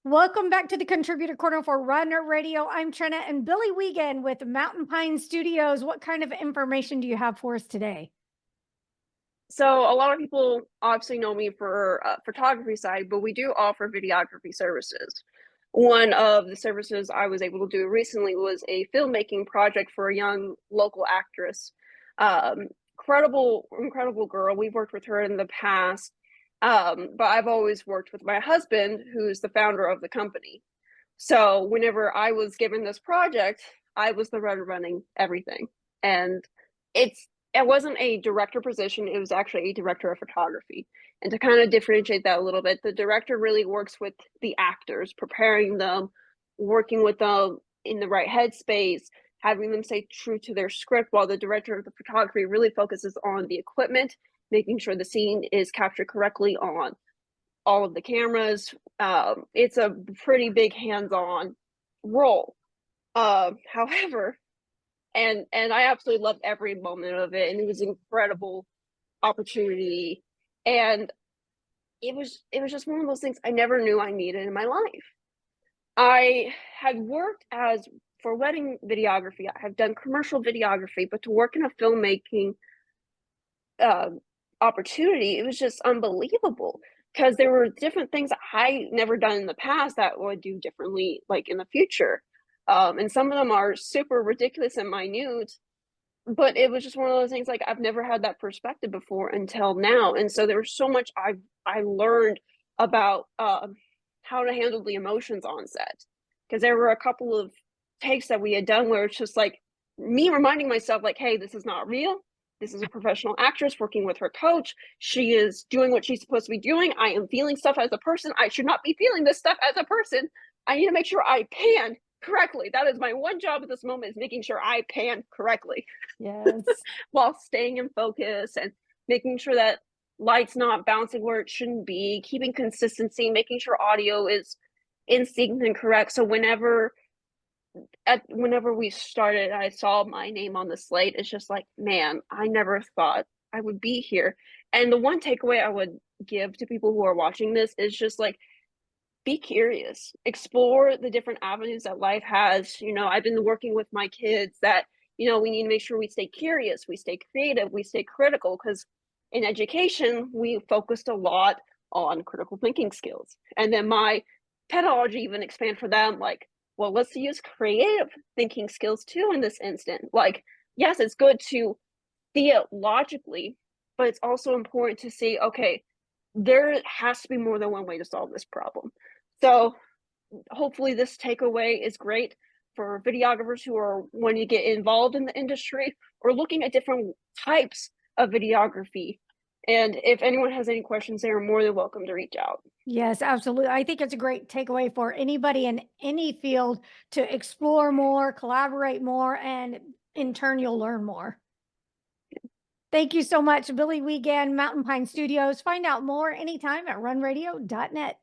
Welcome back to the Contributor Corner for Runner Radio. I'm Trina and Billie Wiegand with Mountain Pine Studios. What kind of information do you have for us today? So a lot of people obviously know me for photography side, but we do offer videography services. One of the services I was able to do recently was a filmmaking project for a young local actress. Incredible girl. We've worked with her in the past, but I've always worked with my husband, who's the founder of the company. So whenever I was given this project, I was the one running everything. And it wasn't a director position, it was actually a director of photography. And to kind of differentiate that a little bit, the director really works with the actors, preparing them, working with them in the right headspace, having them stay true to their script, while the director of the photography really focuses on the equipment, making sure the scene is captured correctly on all of the cameras. It's a pretty big hands-on role. However, and I absolutely loved every moment of it, and it was an incredible opportunity. And it was just one of those things I never knew I needed in my life. I had worked as for wedding videography. I have done commercial videography, but to work in a filmmaking uh, opportunity, it was just unbelievable because there were different things that I never done in the past that I would do differently, like in the future. And some of them are super ridiculous and minute, but it was just one of those things like I've never had that perspective before until now. And so there was so much I learned about how to handle the emotions on set, because there were a couple of takes that we had done where it's just like me reminding myself like, hey, this is not real. This is a professional actress working with her coach. She is doing what she's supposed to be doing. I am feeling stuff as a person. I should not be feeling this stuff as a person. I need to make sure I pan correctly. That is my one job at this moment, is making sure I pan correctly Yes. while staying in focus and making sure that light's not bouncing where it shouldn't be, keeping consistency, making sure audio is in sync and correct. So whenever we started, I saw my name on the slate. It's just like, man, I never thought I would be here. And the one takeaway I would give to people who are watching this is just like, be curious, explore the different avenues that life has. I've been working with my kids that, we need to make sure we stay curious, we stay creative, we stay critical, because in education, we focused a lot on critical thinking skills. And then my pedagogy even expand for them, like, well, let's use creative thinking skills too in this instant. Like, yes, it's good to see it logically, but it's also important to see, okay, there has to be more than one way to solve this problem. So hopefully this takeaway is great for videographers who are wanting to get involved in the industry or looking at different types of videography. And if anyone has any questions, they are more than welcome to reach out. Yes, absolutely. I think it's a great takeaway for anybody in any field to explore more, collaborate more, and in turn, you'll learn more. Thank you so much, Billie Wiegand, Mountain Pine Studios. Find out more anytime at runradio.net.